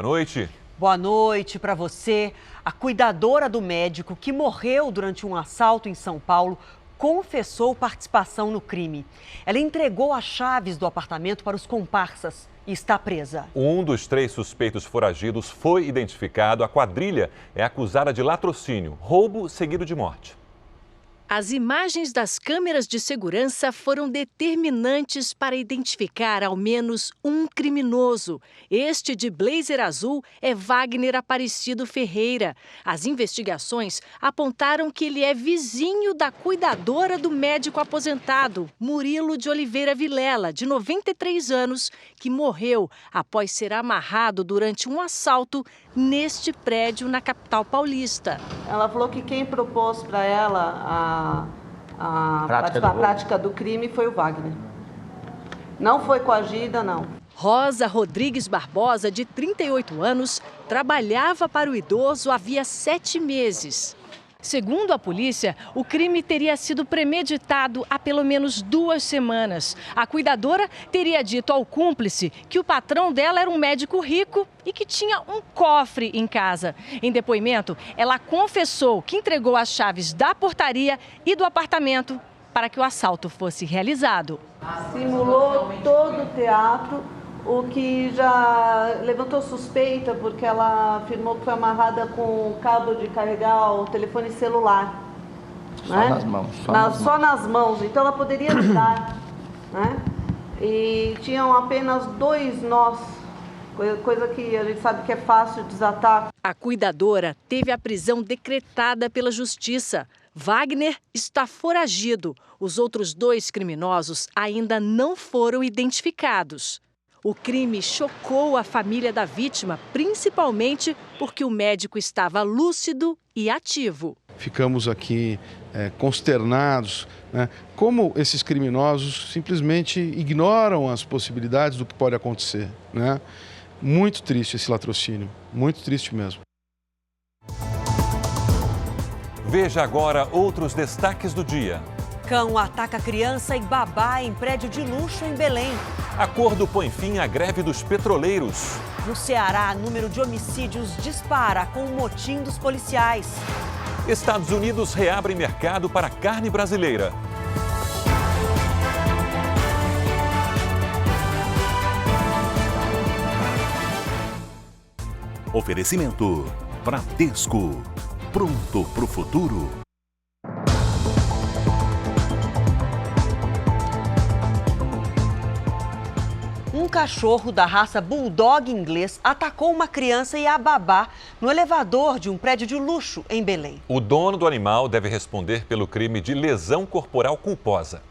boa noite. Boa noite para você. A cuidadora do médico que morreu durante um assalto em São Paulo confessou participação no crime. Ela entregou as chaves do apartamento para os comparsas e está presa. Um dos 3 suspeitos foragidos foi identificado. A quadrilha é acusada de latrocínio, roubo seguido de morte. As imagens das câmeras de segurança foram determinantes para identificar ao menos um criminoso. Este de blazer azul é Wagner Aparecido Ferreira. As investigações apontaram que ele é vizinho da cuidadora do médico aposentado, Murilo de Oliveira Vilela, de 93 anos, que morreu após ser amarrado durante um assalto neste prédio na capital paulista. Ela falou que quem propôs para ela a prática do crime foi o Wagner. Não foi coagida, não. Rosa Rodrigues Barbosa, de 38 anos, trabalhava para o idoso havia 7 meses. Segundo a polícia, o crime teria sido premeditado há pelo menos 2 semanas. A cuidadora teria dito ao cúmplice que o patrão dela era um médico rico e que tinha um cofre em casa. Em depoimento, ela confessou que entregou as chaves da portaria e do apartamento para que o assalto fosse realizado. Simulou todo o teatro, o que já levantou suspeita, porque ela afirmou que foi amarrada com cabo de carregar o telefone celular. Só né? nas mãos. Só nas mãos. Então ela poderia andar. Né? E tinham apenas 2 nós, coisa que a gente sabe que é fácil desatar. A cuidadora teve a prisão decretada pela justiça. Wagner está foragido. Os outros 2 criminosos ainda não foram identificados. O crime chocou a família da vítima, principalmente porque o médico estava lúcido e ativo. Ficamos aqui consternados, né? Como esses criminosos simplesmente ignoram as possibilidades do que pode acontecer, né? Muito triste esse latrocínio, muito triste mesmo. Veja agora outros destaques do dia. Cão ataca criança e babá em prédio de luxo em Belém. Acordo põe fim à greve dos petroleiros. No Ceará, número de homicídios dispara com o motim dos policiais. Estados Unidos reabre mercado para carne brasileira. Oferecimento Bradesco. Pronto pro futuro. Um cachorro da raça Bulldog inglês atacou uma criança e a babá no elevador de um prédio de luxo em Belém. O dono do animal deve responder pelo crime de lesão corporal culposa.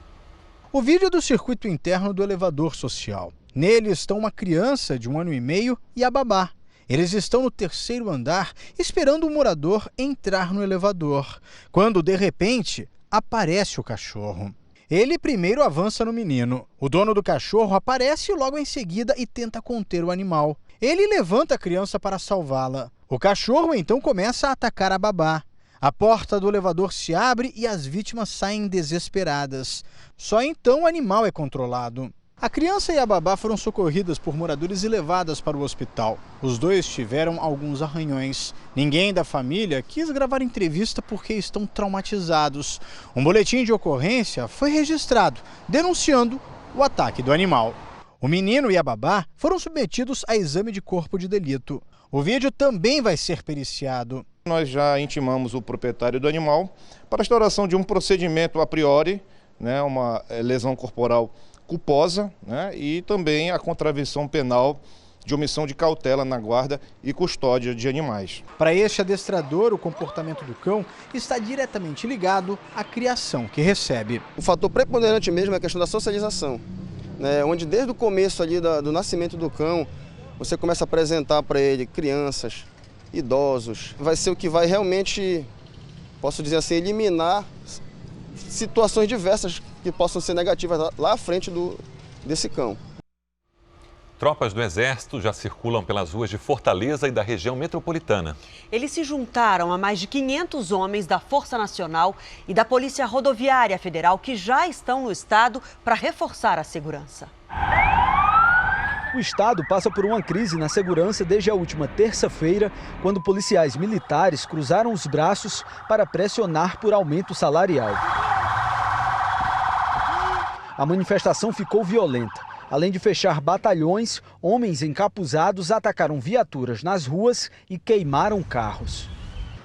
O vídeo é do circuito interno do elevador social. Nele estão uma criança de 1 ano e meio e a babá. Eles estão no 3º andar esperando o morador entrar no elevador, quando, de repente, aparece o cachorro. Ele primeiro avança no menino. O dono do cachorro aparece logo em seguida e tenta conter o animal. Ele levanta a criança para salvá-la. O cachorro então começa a atacar a babá. A porta do elevador se abre e as vítimas saem desesperadas. Só então o animal é controlado. A criança e a babá foram socorridas por moradores e levadas para o hospital. Os 2 tiveram alguns arranhões. Ninguém da família quis gravar entrevista porque estão traumatizados. Um boletim de ocorrência foi registrado, denunciando o ataque do animal. O menino e a babá foram submetidos a exame de corpo de delito. O vídeo também vai ser periciado. Nós já intimamos o proprietário do animal para a instauração de um procedimento a priori, né, uma lesão corporal culposa, né, e também a contravenção penal de omissão de cautela na guarda e custódia de animais. Para este adestrador, o comportamento do cão está diretamente ligado à criação que recebe. O fator preponderante mesmo é a questão da socialização, né, onde desde o começo ali do nascimento do cão, você começa a apresentar para ele crianças, idosos. Vai ser o que vai realmente, posso dizer assim, eliminar situações diversas que possam ser negativas lá à frente desse cão. Tropas do Exército já circulam pelas ruas de Fortaleza e da região metropolitana. Eles se juntaram a mais de 500 homens da Força Nacional e da Polícia Rodoviária Federal que já estão no estado para reforçar a segurança. O estado passa por uma crise na segurança desde a última terça-feira, quando policiais militares cruzaram os braços para pressionar por aumento salarial. A manifestação ficou violenta. Além de fechar batalhões, homens encapuzados atacaram viaturas nas ruas e queimaram carros.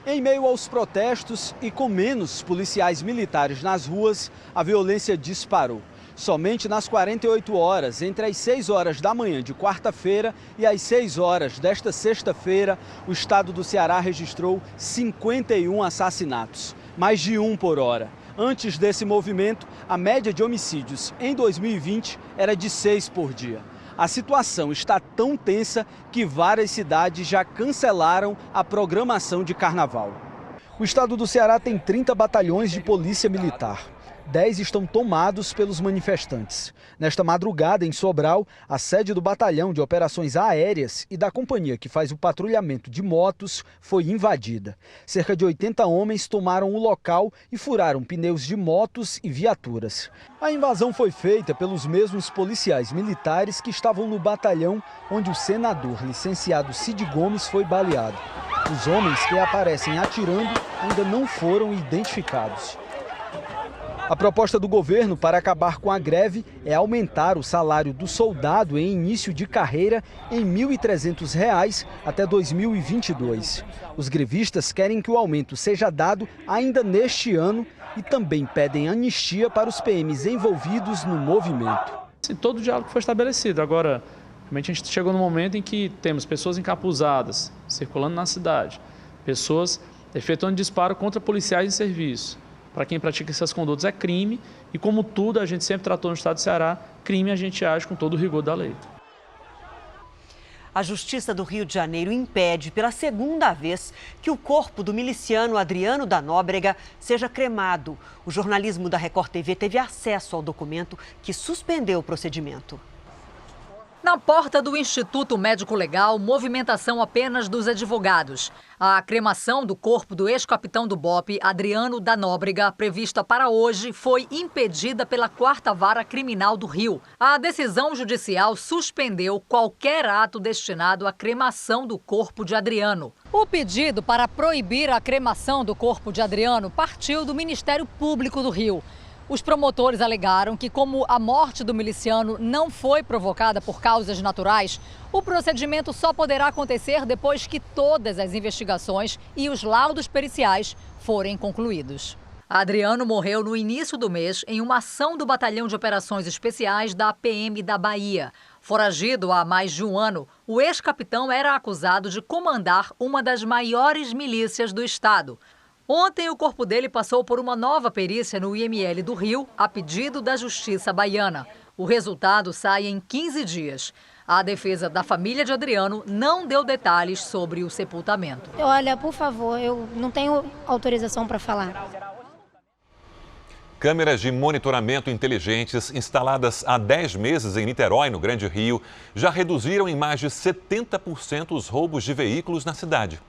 Em meio aos protestos e com menos policiais militares nas ruas, a violência disparou. Somente nas 48 horas, entre as 6 horas da manhã de quarta-feira e as 6 horas desta sexta-feira, o estado do Ceará registrou 51 assassinatos, mais de um por hora. Antes desse movimento, a média de homicídios em 2020 era de 6 por dia. A situação está tão tensa que várias cidades já cancelaram a programação de carnaval. O estado do Ceará tem 30 batalhões de polícia militar. 10 estão tomados pelos manifestantes. Nesta madrugada, em Sobral, a sede do Batalhão de Operações Aéreas e da companhia que faz o patrulhamento de motos foi invadida. Cerca de 80 homens tomaram o local e furaram pneus de motos e viaturas. A invasão foi feita pelos mesmos policiais militares que estavam no batalhão onde o senador licenciado Cid Gomes foi baleado. Os homens que aparecem atirando ainda não foram identificados. A proposta do governo para acabar com a greve é aumentar o salário do soldado em início de carreira em R$ 1.300 até 2022. Os grevistas querem que o aumento seja dado ainda neste ano e também pedem anistia para os PMs envolvidos no movimento. Todo o diálogo foi estabelecido. Agora, realmente a gente chegou no momento em que temos pessoas encapuzadas circulando na cidade, pessoas efetuando disparo contra policiais em serviço. Para quem pratica essas condutas é crime e, como tudo a gente sempre tratou no estado do Ceará, crime a gente age com todo o rigor da lei. A Justiça do Rio de Janeiro impede pela segunda vez que o corpo do miliciano Adriano da Nóbrega seja cremado. O jornalismo da Record TV teve acesso ao documento que suspendeu o procedimento. Na porta do Instituto Médico Legal, movimentação apenas dos advogados. A cremação do corpo do ex-capitão do BOPE, Adriano da Nóbrega, prevista para hoje, foi impedida pela 4ª Vara Criminal do Rio. A decisão judicial suspendeu qualquer ato destinado à cremação do corpo de Adriano. O pedido para proibir a cremação do corpo de Adriano partiu do Ministério Público do Rio. Os promotores alegaram que, como a morte do miliciano não foi provocada por causas naturais, o procedimento só poderá acontecer depois que todas as investigações e os laudos periciais forem concluídos. Adriano morreu no início do mês em uma ação do Batalhão de Operações Especiais da PM da Bahia. Foragido há mais de um ano, o ex-capitão era acusado de comandar uma das maiores milícias do estado. Ontem, o corpo dele passou por uma nova perícia no IML do Rio, a pedido da Justiça baiana. O resultado sai em 15 dias. A defesa da família de Adriano não deu detalhes sobre o sepultamento. Olha, por favor, eu não tenho autorização para falar. Câmeras de monitoramento inteligentes instaladas há 10 meses em Niterói, no Grande Rio, já reduziram em mais de 70% os roubos de veículos na cidade.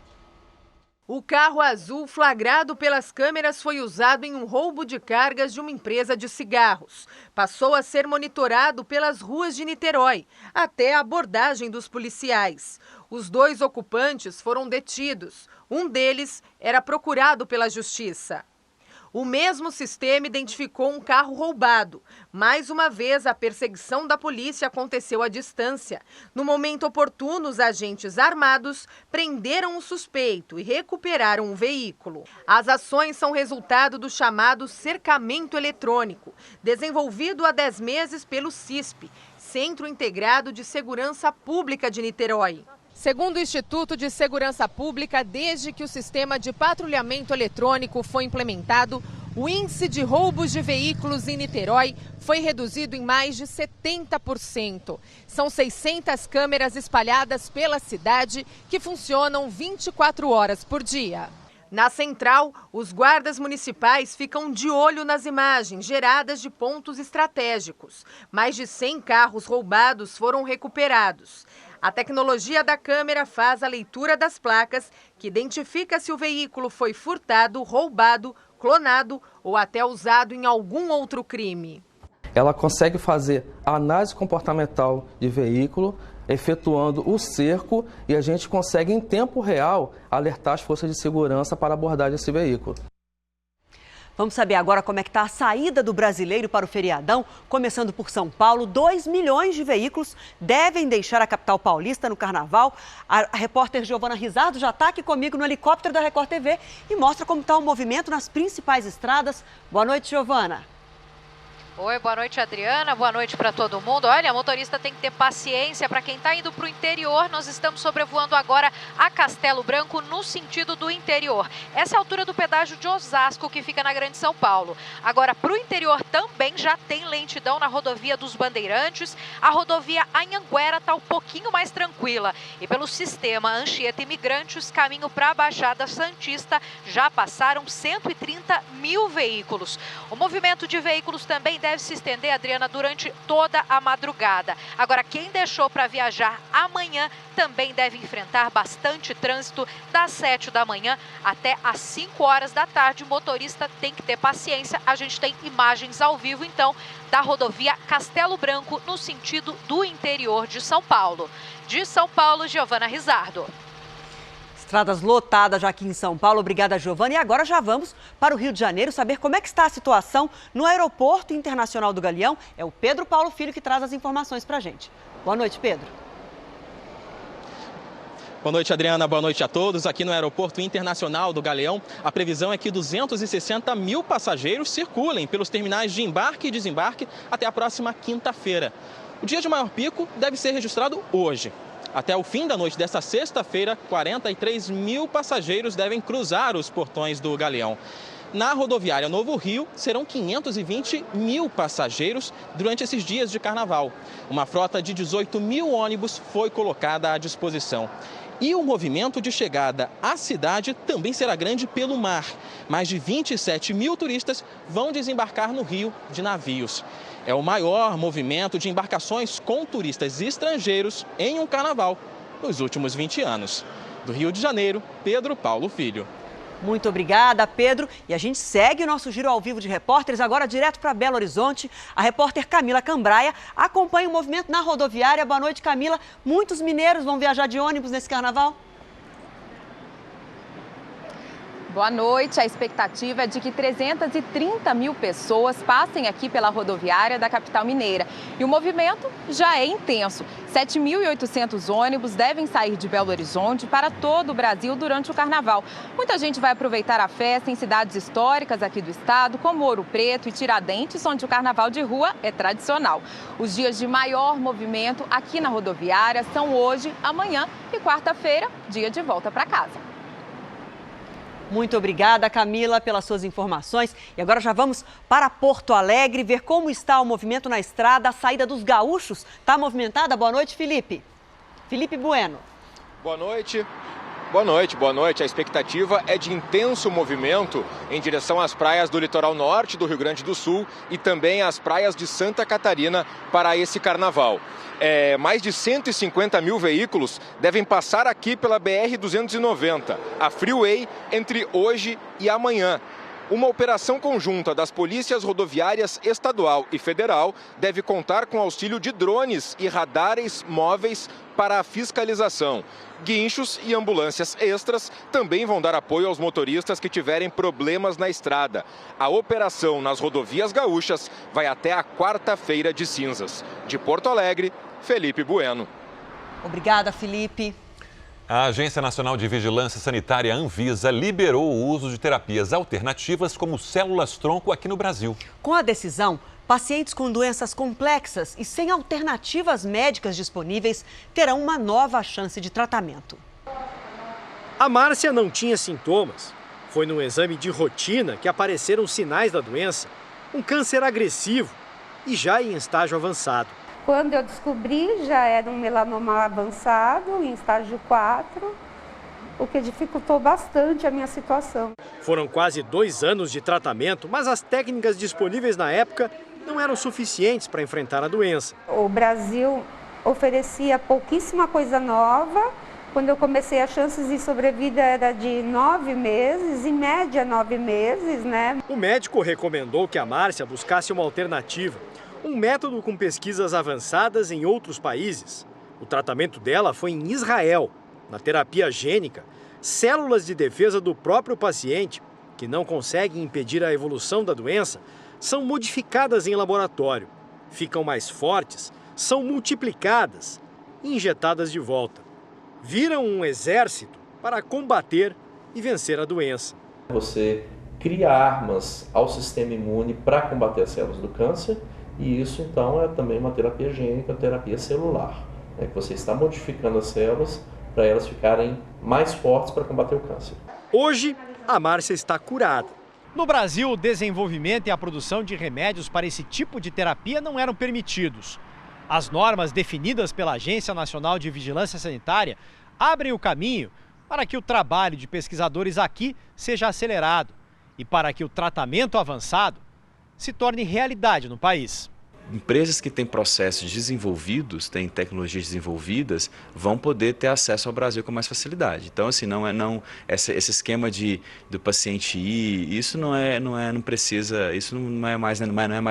O carro azul flagrado pelas câmeras foi usado em um roubo de cargas de uma empresa de cigarros. Passou a ser monitorado pelas ruas de Niterói, até a abordagem dos policiais. Os 2 ocupantes foram detidos. Um deles era procurado pela justiça. O mesmo sistema identificou um carro roubado. Mais uma vez, a perseguição da polícia aconteceu à distância. No momento oportuno, os agentes armados prenderam o suspeito e recuperaram o veículo. As ações são resultado do chamado cercamento eletrônico, desenvolvido há 10 meses pelo CISP, Centro Integrado de Segurança Pública de Niterói. Segundo o Instituto de Segurança Pública, desde que o sistema de patrulhamento eletrônico foi implementado, o índice de roubos de veículos em Niterói foi reduzido em mais de 70%. São 600 câmeras espalhadas pela cidade que funcionam 24 horas por dia. Na central, os guardas municipais ficam de olho nas imagens geradas de pontos estratégicos. Mais de 100 carros roubados foram recuperados. A tecnologia da câmera faz a leitura das placas, que identifica se o veículo foi furtado, roubado, clonado ou até usado em algum outro crime. Ela consegue fazer análise comportamental de veículo, efetuando o cerco, e a gente consegue em tempo real alertar as forças de segurança para abordar esse veículo. Vamos saber agora como é que está a saída do brasileiro para o feriadão. Começando por São Paulo, 2 milhões de veículos devem deixar a capital paulista no carnaval. A repórter Giovana Rizardo já está aqui comigo no helicóptero da Record TV e mostra como está o movimento nas principais estradas. Boa noite, Giovana. Oi, boa noite, Adriana. Boa noite para todo mundo. Olha, motorista tem que ter paciência. Para quem está indo para o interior, nós estamos sobrevoando agora a Castelo Branco no sentido do interior. Essa é a altura do pedágio de Osasco, que fica na Grande São Paulo. Agora, para o interior também já tem lentidão na rodovia dos Bandeirantes. A rodovia Anhanguera está um pouquinho mais tranquila. E pelo sistema Anchieta Imigrantes, caminho para a Baixada Santista, já passaram 130 mil veículos. O movimento de veículos também deve se estender, Adriana, durante toda a madrugada. Agora, quem deixou para viajar amanhã também deve enfrentar bastante trânsito das 7 da manhã até às 5 horas da tarde. O motorista tem que ter paciência. A gente tem imagens ao vivo, então, da rodovia Castelo Branco no sentido do interior de São Paulo. De São Paulo, Giovana Rizardo. Estradas lotadas já aqui em São Paulo. Obrigada, Giovana. E agora já vamos para o Rio de Janeiro saber como é que está a situação no Aeroporto Internacional do Galeão. É o Pedro Paulo Filho que traz as informações para a gente. Boa noite, Pedro. Boa noite, Adriana. Boa noite a todos. Aqui no Aeroporto Internacional do Galeão, a previsão é que 260 mil passageiros circulem pelos terminais de embarque e desembarque até a próxima quinta-feira. O dia de maior pico deve ser registrado hoje. Até o fim da noite desta sexta-feira, 43 mil passageiros devem cruzar os portões do Galeão. Na rodoviária Novo Rio, serão 520 mil passageiros durante esses dias de carnaval. Uma frota de 18 mil ônibus foi colocada à disposição. E o movimento de chegada à cidade também será grande pelo mar. Mais de 27 mil turistas vão desembarcar no Rio de navios. É o maior movimento de embarcações com turistas estrangeiros em um carnaval nos últimos 20 anos. Do Rio de Janeiro, Pedro Paulo Filho. Muito obrigada, Pedro. E a gente segue o nosso giro ao vivo de repórteres, agora direto para Belo Horizonte. A repórter Camila Cambraia acompanha o movimento na rodoviária. Boa noite, Camila. Muitos mineiros vão viajar de ônibus nesse carnaval? Boa noite. A expectativa é de que 330 mil pessoas passem aqui pela rodoviária da capital mineira. E o movimento já é intenso. 7.800 ônibus devem sair de Belo Horizonte para todo o Brasil durante o carnaval. Muita gente vai aproveitar a festa em cidades históricas aqui do estado, como Ouro Preto e Tiradentes, onde o carnaval de rua é tradicional. Os dias de maior movimento aqui na rodoviária são hoje, amanhã e quarta-feira, dia de volta para casa. Muito obrigada, Camila, pelas suas informações. E agora já vamos para Porto Alegre, ver como está o movimento na estrada. A saída dos gaúchos está movimentada. Boa noite, Felipe. Felipe Bueno. Boa noite. Boa noite, boa noite. A expectativa é de intenso movimento em direção às praias do litoral norte do Rio Grande do Sul e também às praias de Santa Catarina para esse carnaval. Mais de 150 mil veículos devem passar aqui pela BR-290, a Freeway, entre hoje e amanhã. Uma operação conjunta das polícias rodoviárias estadual e federal deve contar com auxílio de drones e radares móveis para a fiscalização. Guinchos e ambulâncias extras também vão dar apoio aos motoristas que tiverem problemas na estrada. A operação nas rodovias gaúchas vai até a quarta-feira de cinzas. De Porto Alegre, Felipe Bueno. Obrigada, Felipe. A Agência Nacional de Vigilância Sanitária, Anvisa, liberou o uso de terapias alternativas como células-tronco aqui no Brasil. Com a decisão, pacientes com doenças complexas e sem alternativas médicas disponíveis terão uma nova chance de tratamento. A Márcia não tinha sintomas. Foi num exame de rotina que apareceram sinais da doença, um câncer agressivo e já em estágio avançado. Quando eu descobri, já era um melanoma avançado, em estágio 4, o que dificultou bastante a minha situação. Foram quase 2 anos de tratamento, mas as técnicas disponíveis na época não eram suficientes para enfrentar a doença. O Brasil oferecia pouquíssima coisa nova. Quando eu comecei, as chances de sobrevida era de 9 meses, em média 9 meses, né? O médico recomendou que a Márcia buscasse uma alternativa. Um método com pesquisas avançadas em outros países. O tratamento dela foi em Israel. Na terapia gênica, células de defesa do próprio paciente, que não conseguem impedir a evolução da doença, são modificadas em laboratório. Ficam mais fortes, são multiplicadas e injetadas de volta. Viram um exército para combater e vencer a doença. Você cria armas ao sistema imune para combater as células do câncer, e isso então é também uma terapia gênica, terapia celular, que você está modificando as células para elas ficarem mais fortes para combater o câncer. Hoje, a Márcia está curada. No Brasil, o desenvolvimento e a produção de remédios para esse tipo de terapia não eram permitidos. As normas definidas pela Agência Nacional de Vigilância Sanitária abrem o caminho para que o trabalho de pesquisadores aqui seja acelerado e para que o tratamento avançado se torne realidade no país. Empresas que têm processos desenvolvidos, têm tecnologias desenvolvidas, vão poder ter acesso ao Brasil com mais facilidade. Então, assim, esse esquema do paciente ir, isso não é mais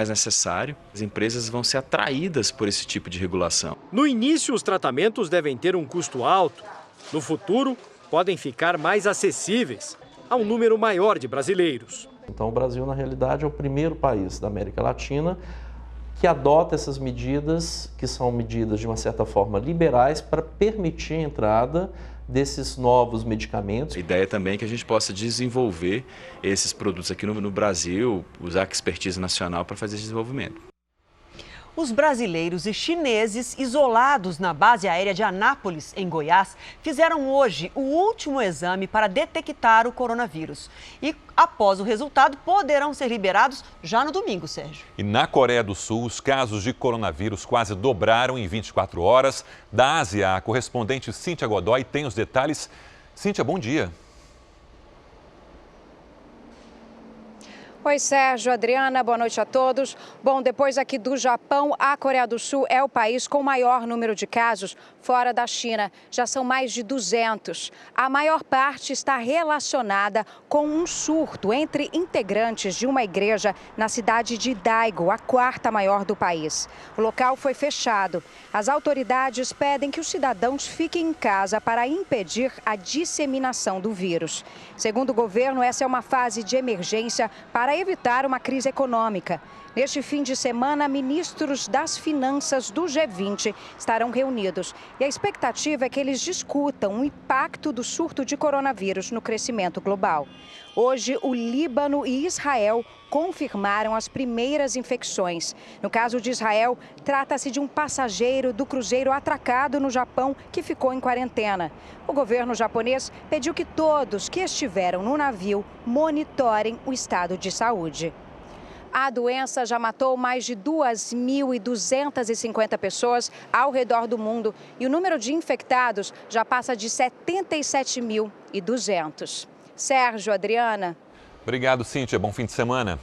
necessário. As empresas vão ser atraídas por esse tipo de regulação. No início, os tratamentos devem ter um custo alto. No futuro, podem ficar mais acessíveis a um número maior de brasileiros. Então, o Brasil, na realidade, é o primeiro país da América Latina que adota essas medidas, que são medidas de uma certa forma liberais, para permitir a entrada desses novos medicamentos. A ideia também é que a gente possa desenvolver esses produtos aqui no Brasil, usar a expertise nacional para fazer esse desenvolvimento. Os brasileiros e chineses isolados na base aérea de Anápolis, em Goiás, fizeram hoje o último exame para detectar o coronavírus. E, após o resultado, poderão ser liberados já no domingo, Sérgio. E na Coreia do Sul, os casos de coronavírus quase dobraram em 24 horas. Da Ásia, a correspondente Cíntia Godoy tem os detalhes. Cíntia, bom dia. Oi, Sérgio, Adriana, boa noite a todos. Bom, depois aqui do Japão, a Coreia do Sul é o país com o maior número de casos fora da China. Já são mais de 200. A maior parte está relacionada com um surto entre integrantes de uma igreja na cidade de Daegu, a quarta maior do país. O local foi fechado. As autoridades pedem que os cidadãos fiquem em casa para impedir a disseminação do vírus. Segundo o governo, essa é uma fase de emergência para evitar uma crise econômica. Neste fim de semana, ministros das finanças do G20 estarão reunidos. E a expectativa é que eles discutam o impacto do surto de coronavírus no crescimento global. Hoje, o Líbano e Israel confirmaram as primeiras infecções. No caso de Israel, trata-se de um passageiro do cruzeiro atracado no Japão que ficou em quarentena. O governo japonês pediu que todos que estiveram no navio monitorem o estado de saúde. A doença já matou mais de 2.250 pessoas ao redor do mundo e o número de infectados já passa de 77.200. Sérgio, Adriana. Obrigado, Cíntia. Bom fim de semana.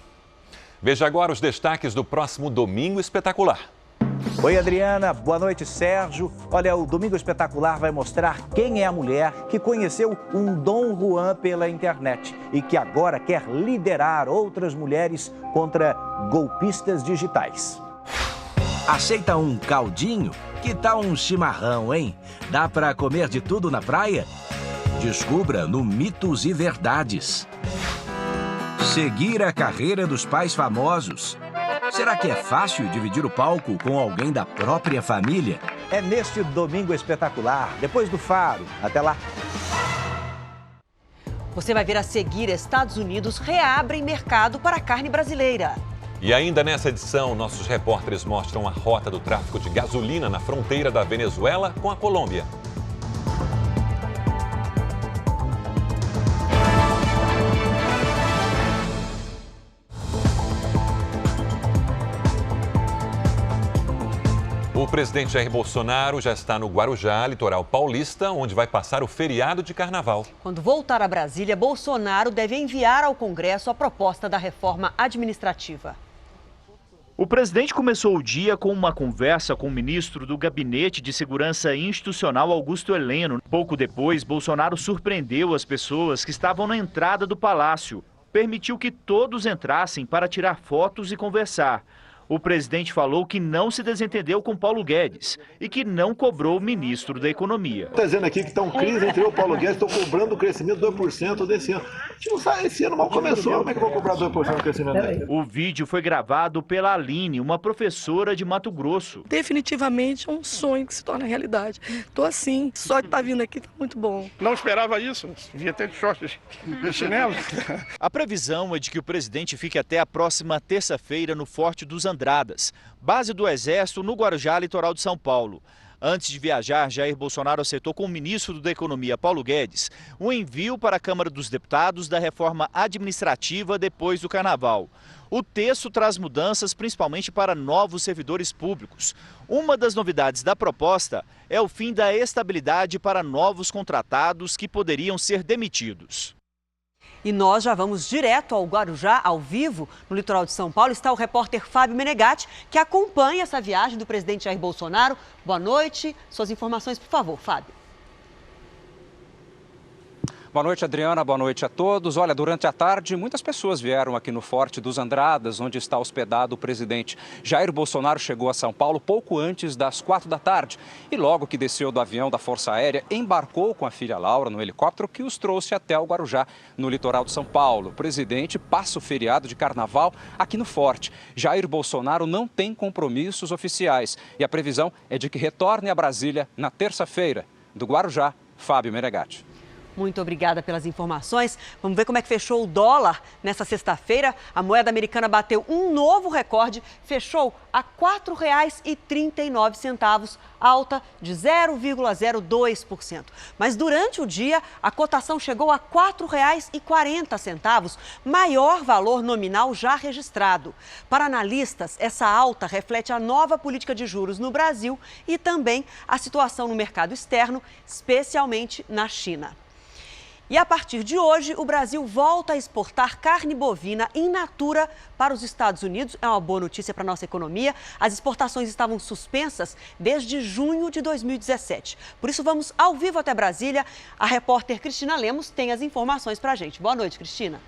Veja agora os destaques do próximo Domingo Espetacular. Oi, Adriana. Boa noite, Sérgio. Olha, o Domingo Espetacular vai mostrar quem é a mulher que conheceu um Dom Juan pela internet e que agora quer liderar outras mulheres contra golpistas digitais. Aceita um caldinho? Que tal um chimarrão, hein? Dá para comer de tudo na praia? Descubra no Mitos e Verdades. Seguir a carreira dos pais famosos. Será que é fácil dividir o palco com alguém da própria família? É neste Domingo Espetacular, depois do Faro. Até lá. Você vai ver a seguir: Estados Unidos reabrem mercado para a carne brasileira. E ainda nessa edição, nossos repórteres mostram a rota do tráfico de gasolina na fronteira da Venezuela com a Colômbia. O presidente Jair Bolsonaro já está no Guarujá, litoral paulista, onde vai passar o feriado de carnaval. Quando voltar a Brasília, Bolsonaro deve enviar ao Congresso a proposta da reforma administrativa. O presidente começou o dia com uma conversa com o ministro do Gabinete de Segurança Institucional, Augusto Heleno. Pouco depois, Bolsonaro surpreendeu as pessoas que estavam na entrada do palácio. Permitiu que todos entrassem para tirar fotos e conversar. O presidente falou que não se desentendeu com Paulo Guedes e que não cobrou o ministro da Economia. Está dizendo aqui que está uma crise entre eu e o Paulo Guedes, estou cobrando o crescimento de 2% desse ano. A gente não sabe, esse ano mal começou, como é que eu vou cobrar 2% do crescimento dele? O vídeo foi gravado pela Aline, uma professora de Mato Grosso. Definitivamente é um sonho que se torna realidade. Estou assim, só de estar vindo aqui está muito bom. Não esperava isso, devia ter de shorts de chinelo. A previsão é de que o presidente fique até a próxima terça-feira no Forte dos Andradas, base do Exército no Guarujá, litoral de São Paulo. Antes de viajar, Jair Bolsonaro acertou com o ministro da Economia, Paulo Guedes, o envio para a Câmara dos Deputados da reforma administrativa depois do Carnaval. O texto traz mudanças principalmente para novos servidores públicos. Uma das novidades da proposta é o fim da estabilidade para novos contratados que poderiam ser demitidos. E nós já vamos direto ao Guarujá, ao vivo, no litoral de São Paulo. Está o repórter Fábio Menegatti, que acompanha essa viagem do presidente Jair Bolsonaro. Boa noite. Suas informações, por favor, Fábio. Boa noite, Adriana. Boa noite a todos. Olha, durante a tarde, muitas pessoas vieram aqui no Forte dos Andradas, onde está hospedado o presidente. Jair Bolsonaro chegou a São Paulo pouco antes das 4 da tarde. E logo que desceu do avião da Força Aérea, embarcou com a filha Laura no helicóptero que os trouxe até o Guarujá, no litoral de São Paulo. O presidente passa o feriado de carnaval aqui no Forte. Jair Bolsonaro não tem compromissos oficiais e a previsão é de que retorne a Brasília na terça-feira. Do Guarujá, Fábio Menegatti. Muito obrigada pelas informações. Vamos ver como é que fechou o dólar nessa sexta-feira. A moeda americana bateu um novo recorde, fechou a R$ 4,39, alta de 0,02%. Mas durante o dia, a cotação chegou a R$ 4,40, maior valor nominal já registrado. Para analistas, essa alta reflete a nova política de juros no Brasil e também a situação no mercado externo, especialmente na China. E a partir de hoje, o Brasil volta a exportar carne bovina in natura para os Estados Unidos. É uma boa notícia para a nossa economia. As exportações estavam suspensas desde junho de 2017. Por isso, vamos ao vivo até Brasília. A repórter Cristina Lemos tem as informações para a gente. Boa noite, Cristina.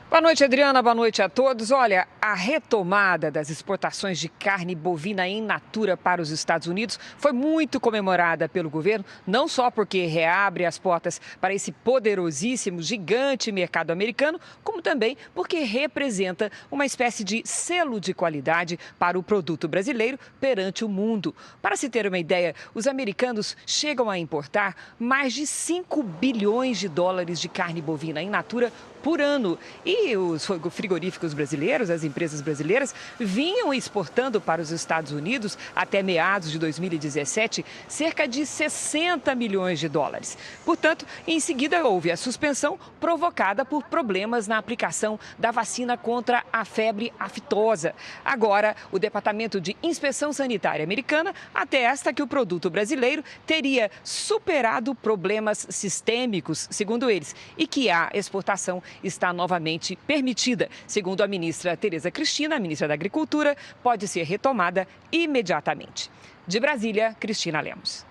Boa noite, Adriana. Boa noite a todos. Olha, a retomada das exportações de carne bovina in natura para os Estados Unidos foi muito comemorada pelo governo, não só porque reabre as portas para esse poderosíssimo, gigante mercado americano, como também porque representa uma espécie de selo de qualidade para o produto brasileiro perante o mundo. Para se ter uma ideia, os americanos chegam a importar mais de 5 bilhões de dólares de carne bovina in natura por ano. E os frigoríficos brasileiros, as empresas brasileiras, vinham exportando para os Estados Unidos, até meados de 2017, cerca de 60 milhões de dólares. Portanto, em seguida houve a suspensão provocada por problemas na aplicação da vacina contra a febre aftosa. Agora, o Departamento de Inspeção Sanitária americana atesta que o produto brasileiro teria superado problemas sistêmicos, segundo eles, e que a exportação está novamente permitida. Segundo a ministra Tereza Cristina, a ministra da Agricultura, pode ser retomada imediatamente. De Brasília, Cristina Lemos.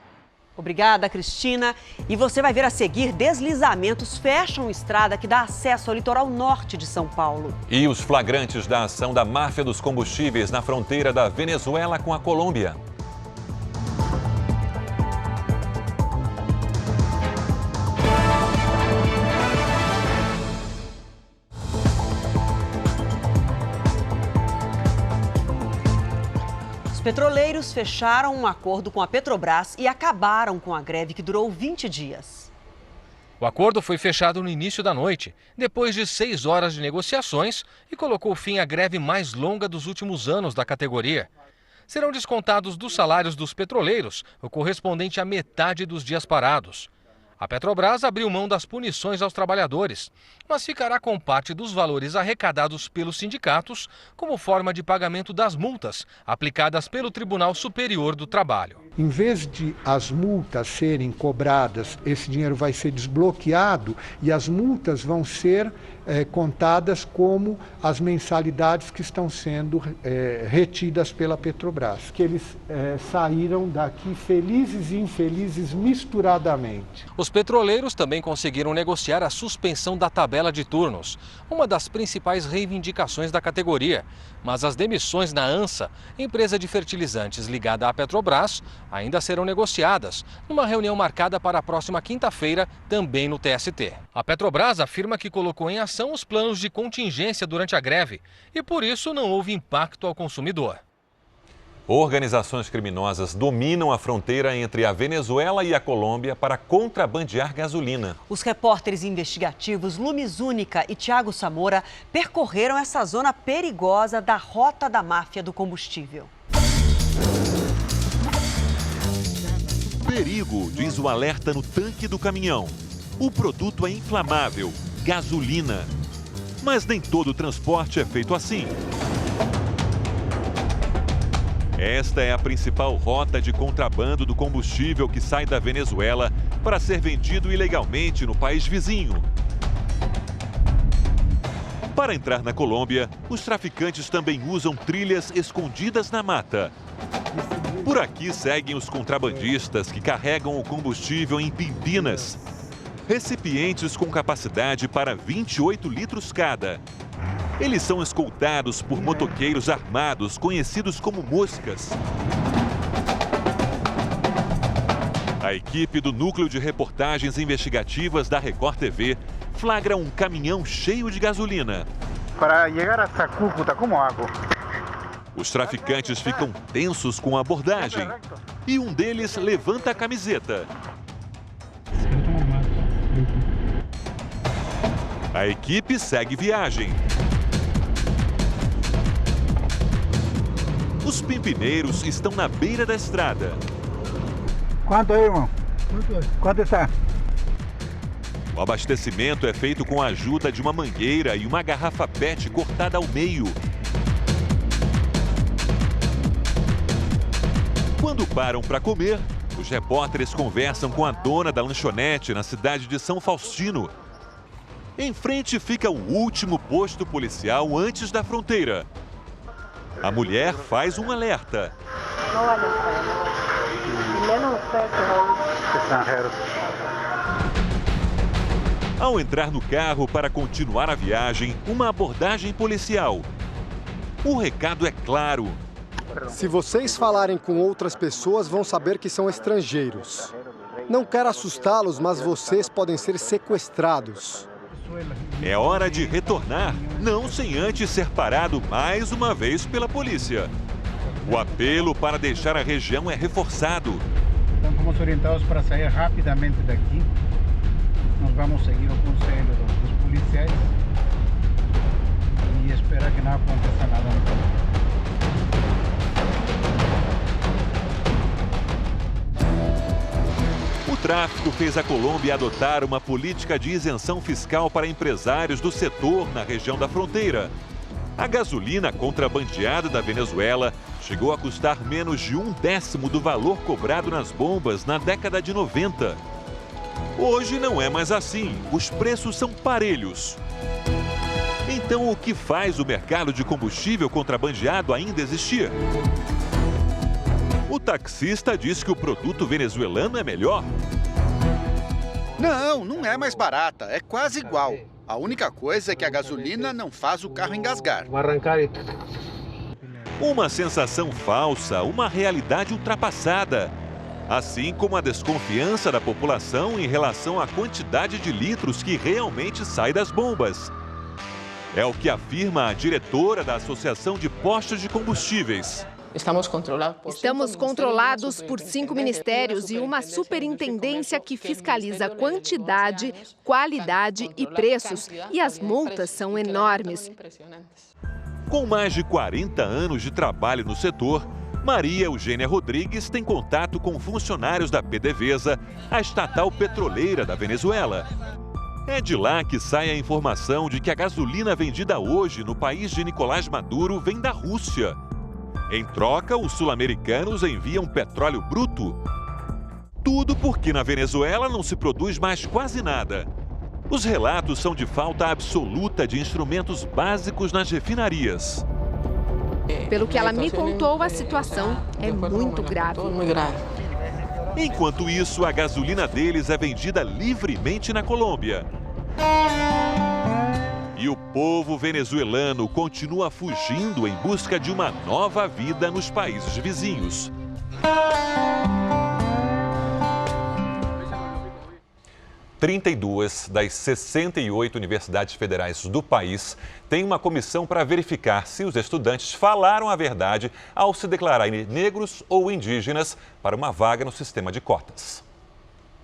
Obrigada, Cristina. E você vai ver a seguir, deslizamentos fecham estrada que dá acesso ao litoral norte de São Paulo. E os flagrantes da ação da máfia dos combustíveis na fronteira da Venezuela com a Colômbia. Petroleiros fecharam um acordo com a Petrobras e acabaram com a greve que durou 20 dias. O acordo foi fechado no início da noite, depois de 6 horas de negociações e colocou fim à greve mais longa dos últimos anos da categoria. Serão descontados dos salários dos petroleiros o correspondente à metade dos dias parados. A Petrobras abriu mão das punições aos trabalhadores, mas ficará com parte dos valores arrecadados pelos sindicatos como forma de pagamento das multas aplicadas pelo Tribunal Superior do Trabalho. Em vez de as multas serem cobradas, esse dinheiro vai ser desbloqueado e as multas vão ser contadas como as mensalidades que estão sendo retidas pela Petrobras. Que eles saíram daqui felizes e infelizes misturadamente. Os petroleiros também conseguiram negociar a suspensão da tabela de turnos, uma das principais reivindicações da categoria. Mas as demissões na ANSA, empresa de fertilizantes ligada à Petrobras, ainda serão negociadas, numa reunião marcada para a próxima quinta-feira, também no TST. A Petrobras afirma que colocou em ação os planos de contingência durante a greve e, por isso, não houve impacto ao consumidor. Organizações criminosas dominam a fronteira entre a Venezuela e a Colômbia para contrabandear gasolina. Os repórteres investigativos Lumes Única e Tiago Samora percorreram essa zona perigosa da rota da máfia do combustível. Perigo, diz o alerta no tanque do caminhão. O produto é inflamável, gasolina. Mas nem todo o transporte é feito assim. Esta é a principal rota de contrabando do combustível que sai da Venezuela para ser vendido ilegalmente no país vizinho. Para entrar na Colômbia, os traficantes também usam trilhas escondidas na mata. Por aqui seguem os contrabandistas que carregam o combustível em pimpinas. Recipientes com capacidade para 28 litros cada. Eles são escoltados por motoqueiros armados, conhecidos como moscas. A equipe do Núcleo de Reportagens Investigativas da Record TV flagra um caminhão cheio de gasolina. Para chegar a Cúcuta, como hago? Os traficantes ficam tensos com a abordagem e um deles levanta a camiseta. A equipe segue viagem. Os pimpineiros estão na beira da estrada. Quanto é, irmão? Quanto está? O abastecimento é feito com a ajuda de uma mangueira e uma garrafa PET cortada ao meio. Quando param para comer, os repórteres conversam com a dona da lanchonete na cidade de São Faustino. Em frente fica o último posto policial antes da fronteira. A mulher faz um alerta. Não olha para ela. Menos estrangeiro. Ao entrar no carro para continuar a viagem, uma abordagem policial. O recado é claro. Se vocês falarem com outras pessoas, vão saber que são estrangeiros. Não quero assustá-los, mas vocês podem ser sequestrados. É hora de retornar, não sem antes ser parado mais uma vez pela polícia. O apelo para deixar a região é reforçado. Então, fomos orientados para sair rapidamente daqui. Nós vamos seguir o conselho dos policiais e esperar que não aconteça nada no caminho. O tráfico fez a Colômbia adotar uma política de isenção fiscal para empresários do setor na região da fronteira. A gasolina contrabandeada da Venezuela chegou a custar menos de 1/10 do valor cobrado nas bombas na década de 90. Hoje não é mais assim, os preços são parelhos. Então, o que faz o mercado de combustível contrabandeado ainda existir? O taxista diz que o produto venezuelano é melhor. Não é mais barata, é quase igual. A única coisa é que a gasolina não faz o carro engasgar. Uma sensação falsa, uma realidade ultrapassada. Assim como a desconfiança da população em relação à quantidade de litros que realmente sai das bombas. É o que afirma a diretora da Associação de Postos de Combustíveis. Estamos controlados por 5 ministérios e uma superintendência que fiscaliza quantidade, qualidade e preços. E as multas são enormes. Com mais de 40 anos de trabalho no setor, Maria Eugênia Rodrigues tem contato com funcionários da PDVSA, a estatal petroleira da Venezuela. É de lá que sai a informação de que a gasolina vendida hoje no país de Nicolás Maduro vem da Rússia. Em troca, os sul-americanos enviam petróleo bruto. Tudo porque na Venezuela não se produz mais quase nada. Os relatos são de falta absoluta de instrumentos básicos nas refinarias. Pelo que ela me contou, a situação é muito grave. Enquanto isso, a gasolina deles é vendida livremente na Colômbia. E o povo venezuelano continua fugindo em busca de uma nova vida nos países vizinhos. 32 das 68 universidades federais do país têm uma comissão para verificar se os estudantes falaram a verdade ao se declararem negros ou indígenas para uma vaga no sistema de cotas.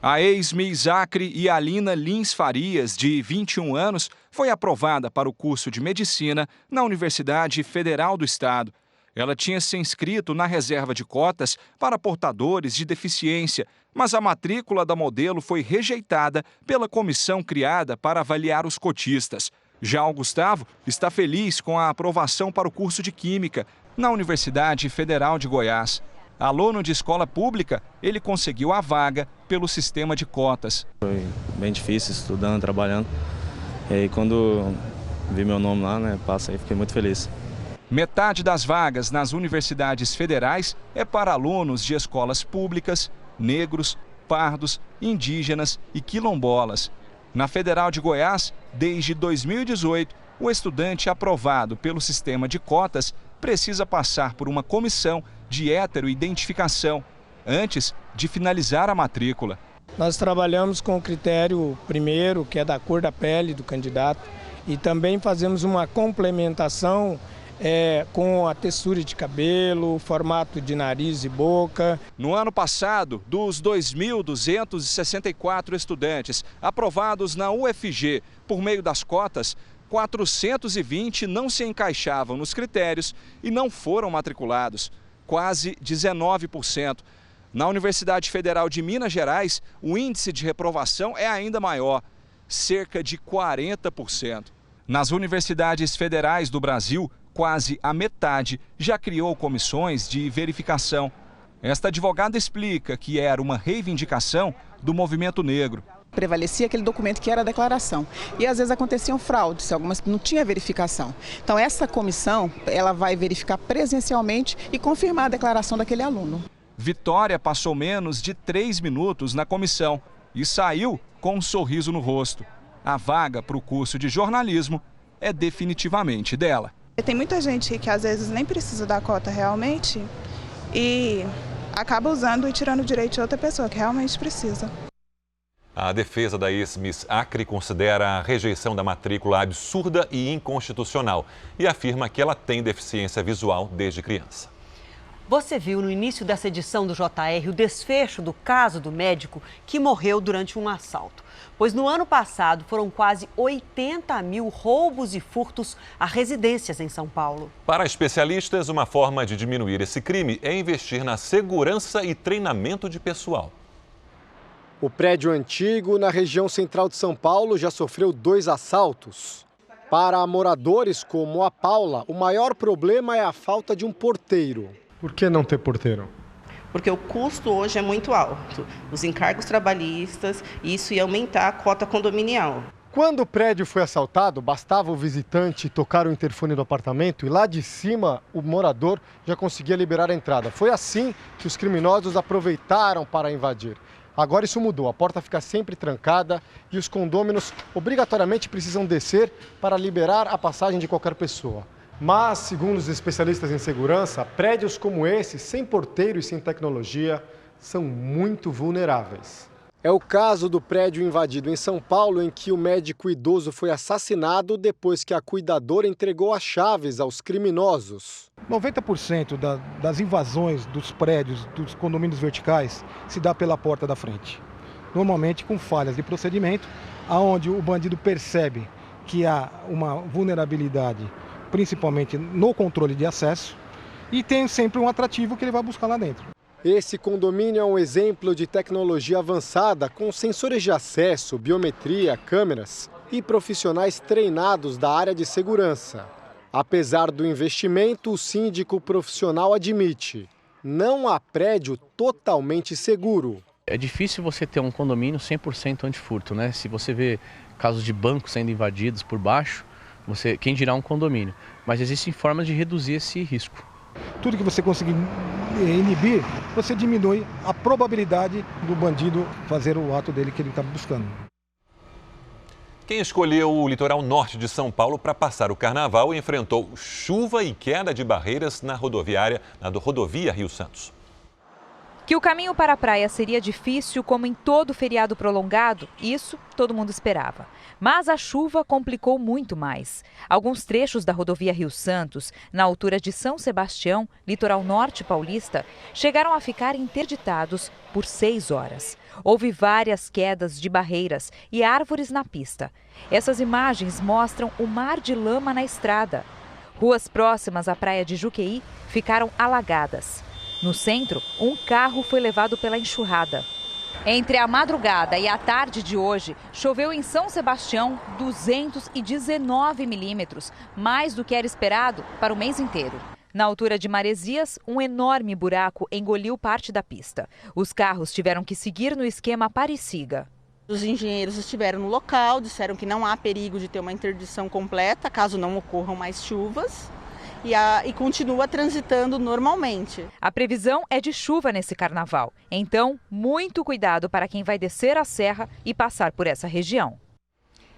A ex-Miss Acre e Alina Lins Farias, de 21 anos, foi aprovada para o curso de Medicina na Universidade Federal do Estado. Ela tinha se inscrito na reserva de cotas para portadores de deficiência, mas a matrícula da modelo foi rejeitada pela comissão criada para avaliar os cotistas. Já o Gustavo está feliz com a aprovação para o curso de Química na Universidade Federal de Goiás. Aluno de escola pública, ele conseguiu a vaga pelo sistema de cotas. Foi bem difícil, estudando, trabalhando. E aí, quando vi meu nome lá, passei, fiquei muito feliz. Metade das vagas nas universidades federais é para alunos de escolas públicas, negros, pardos, indígenas e quilombolas. Na Federal de Goiás, desde 2018, o estudante aprovado pelo sistema de cotas precisa passar por uma comissão de heteroidentificação antes de finalizar a matrícula. Nós trabalhamos com o critério primeiro, que é da cor da pele do candidato, e também fazemos uma complementação com a textura de cabelo, formato de nariz e boca. No ano passado, dos 2.264 estudantes aprovados na UFG por meio das cotas, 420 não se encaixavam nos critérios e não foram matriculados, quase 19%. Na Universidade Federal de Minas Gerais, o índice de reprovação é ainda maior, cerca de 40%. Nas universidades federais do Brasil, quase a metade já criou comissões de verificação. Esta advogada explica que era uma reivindicação do movimento negro. Prevalecia aquele documento que era a declaração. E às vezes aconteciam fraudes, algumas não tinha verificação. Então essa comissão, ela vai verificar presencialmente e confirmar a declaração daquele aluno. Vitória passou menos de 3 minutos na comissão e saiu com um sorriso no rosto. A vaga para o curso de jornalismo é definitivamente dela. Tem muita gente que às vezes nem precisa da cota realmente e acaba usando e tirando o direito de outra pessoa que realmente precisa. A defesa da ex-Miss Acre considera a rejeição da matrícula absurda e inconstitucional e afirma que ela tem deficiência visual desde criança. Você viu no início dessa edição do JR o desfecho do caso do médico que morreu durante um assalto. Pois no ano passado foram quase 80 mil roubos e furtos a residências em São Paulo. Para especialistas, uma forma de diminuir esse crime é investir na segurança e treinamento de pessoal. O prédio antigo, na região central de São Paulo, já sofreu 2 assaltos. Para moradores como a Paula, o maior problema é a falta de um porteiro. Por que não ter porteiro? Porque o custo hoje é muito alto. Os encargos trabalhistas, isso ia aumentar a cota condominial. Quando o prédio foi assaltado, bastava o visitante tocar o interfone do apartamento e lá de cima o morador já conseguia liberar a entrada. Foi assim que os criminosos aproveitaram para invadir. Agora isso mudou, a porta fica sempre trancada e os condôminos obrigatoriamente precisam descer para liberar a passagem de qualquer pessoa. Mas, segundo os especialistas em segurança, prédios como esse, sem porteiro e sem tecnologia, são muito vulneráveis. É o caso do prédio invadido em São Paulo, em que o médico idoso foi assassinado depois que a cuidadora entregou as chaves aos criminosos. 90% das invasões dos prédios, dos condomínios verticais, se dá pela porta da frente. Normalmente com falhas de procedimento, onde o bandido percebe que há uma vulnerabilidade, principalmente no controle de acesso, e tem sempre um atrativo que ele vai buscar lá dentro. Esse condomínio é um exemplo de tecnologia avançada com sensores de acesso, biometria, câmeras e profissionais treinados da área de segurança. Apesar do investimento, o síndico profissional admite: não há prédio totalmente seguro. É difícil você ter um condomínio 100% antifurto, né? Se você vê casos de bancos sendo invadidos por baixo, quem dirá um condomínio. Mas existem formas de reduzir esse risco. Tudo que você conseguir inibir, você diminui a probabilidade do bandido fazer o ato dele que ele está buscando. Quem escolheu o litoral norte de São Paulo para passar o carnaval enfrentou chuva e queda de barreiras na rodovia Rio Santos. Que o caminho para a praia seria difícil, como em todo feriado prolongado, isso todo mundo esperava. Mas a chuva complicou muito mais. Alguns trechos da rodovia Rio Santos, na altura de São Sebastião, litoral norte paulista, chegaram a ficar interditados por 6 horas. Houve várias quedas de barreiras e árvores na pista. Essas imagens mostram o mar de lama na estrada. Ruas próximas à praia de Juqueí ficaram alagadas. No centro, um carro foi levado pela enxurrada. Entre a madrugada e a tarde de hoje, choveu em São Sebastião 219 milímetros, mais do que era esperado para o mês inteiro. Na altura de Maresias, um enorme buraco engoliu parte da pista. Os carros tiveram que seguir no esquema Pare-Siga. Os engenheiros estiveram no local, disseram que não há perigo de ter uma interdição completa, caso não ocorram mais chuvas. E continua transitando normalmente. A previsão é de chuva nesse carnaval. Então, muito cuidado para quem vai descer a serra e passar por essa região.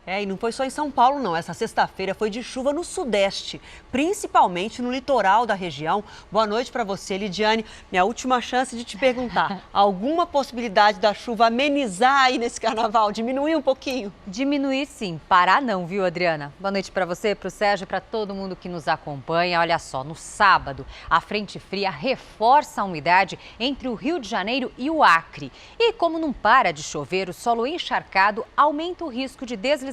E não foi só em São Paulo, não. Essa sexta-feira foi de chuva no Sudeste, principalmente no litoral da região. Boa noite para você, Lidiane. Minha última chance de te perguntar. Alguma possibilidade da chuva amenizar aí nesse carnaval? Diminuir um pouquinho? Diminuir sim, parar não, viu, Adriana? Boa noite para você, para o Sérgio e para todo mundo que nos acompanha. Olha só, no sábado, a frente fria reforça a umidade entre o Rio de Janeiro e o Acre. E como não para de chover, o solo encharcado aumenta o risco de deslizamentos,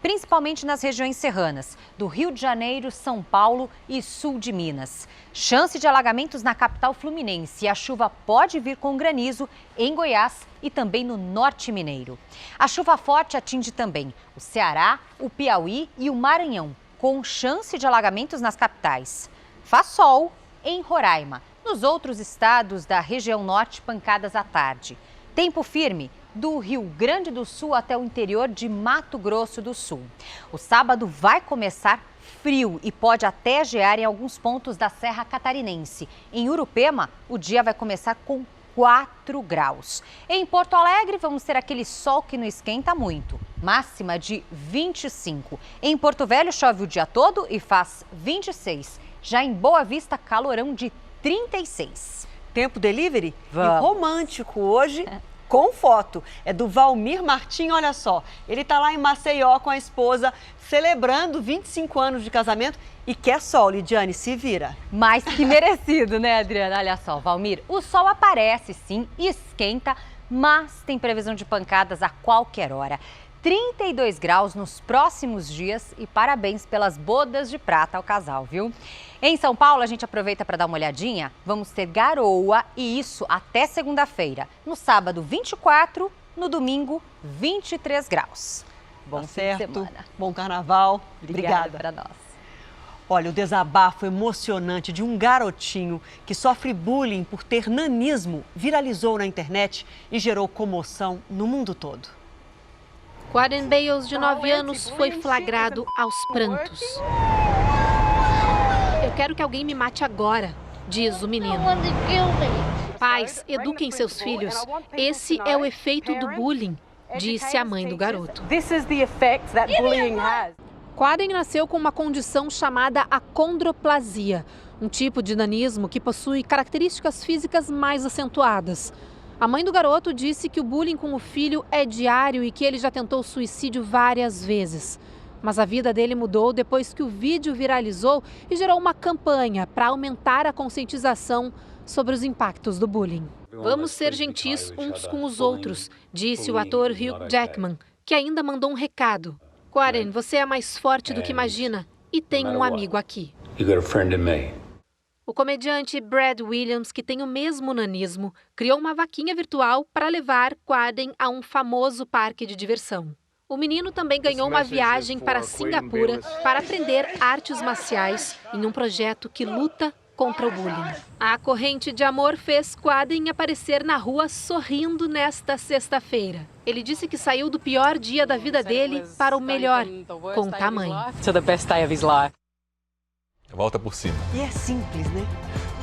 principalmente nas regiões serranas do Rio de Janeiro, São Paulo e sul de Minas. Chance de alagamentos na capital fluminense. A chuva pode vir com granizo em Goiás e também no norte mineiro. A chuva forte atinge também o Ceará, o Piauí e o Maranhão, com chance de alagamentos nas capitais. Faz sol em Roraima. Nos outros estados da região norte, pancadas à tarde. Tempo firme do Rio Grande do Sul até o interior de Mato Grosso do Sul. O sábado vai começar frio e pode até gear em alguns pontos da Serra Catarinense. Em Urupema, o dia vai começar com 4 graus. Em Porto Alegre, vamos ter aquele sol que não esquenta muito, máxima de 25. Em Porto Velho, chove o dia todo e faz 26. Já em Boa Vista, calorão de 36. Tempo delivery? Vamos. E romântico hoje. Com foto. É do Valmir Martim, olha só. Ele tá lá em Maceió com a esposa, celebrando 25 anos de casamento e quer sol, Lidiane, se vira. Mais que merecido, né, Adriana? Olha só, Valmir, o sol aparece sim, esquenta, mas tem previsão de pancadas a qualquer hora. 32 graus nos próximos dias e parabéns pelas bodas de prata ao casal, viu? Em São Paulo, a gente aproveita para dar uma olhadinha. Vamos ter garoa e isso até segunda-feira. No sábado, 24, no domingo, 23 graus. Bom fim de semana. Bom carnaval. Obrigada para nós. Olha, o desabafo emocionante de um garotinho que sofre bullying por ter nanismo viralizou na internet e gerou comoção no mundo todo. Quaden Bales, de 9 anos, foi flagrado aos prantos. Eu quero que alguém me mate agora, diz o menino. Pais, eduquem seus filhos. Esse é o efeito do bullying, disse a mãe do garoto. Quaden nasceu com uma condição chamada acondroplasia, um tipo de nanismo que possui características físicas mais acentuadas. A mãe do garoto disse que o bullying com o filho é diário e que ele já tentou suicídio várias vezes. Mas a vida dele mudou depois que o vídeo viralizou e gerou uma campanha para aumentar a conscientização sobre os impactos do bullying. Vamos ser gentis uns com os outros, disse o ator Hugh Jackman, que ainda mandou um recado. Quaden, você é mais forte do que imagina e tem um amigo aqui. O comediante Brad Williams, que tem o mesmo nanismo, criou uma vaquinha virtual para levar Quaden a um famoso parque de diversão. O menino também ganhou uma viagem para Singapura para aprender artes marciais em um projeto que luta contra o bullying. A corrente de amor fez Quaden aparecer na rua sorrindo nesta sexta-feira. Ele disse que saiu do pior dia da vida dele para o melhor, conta a mãe. Volta por cima. E é simples, né?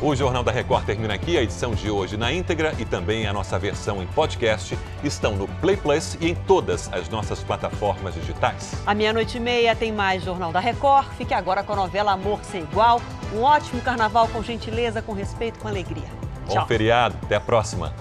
O Jornal da Record termina aqui. A edição de hoje na íntegra e também a nossa versão em podcast estão no Play Plus e em todas as nossas plataformas digitais. À 00:30 tem mais Jornal da Record. Fique agora com a novela Amor Sem Igual. Um ótimo carnaval com gentileza, com respeito, com alegria. Bom feriado. Até a próxima.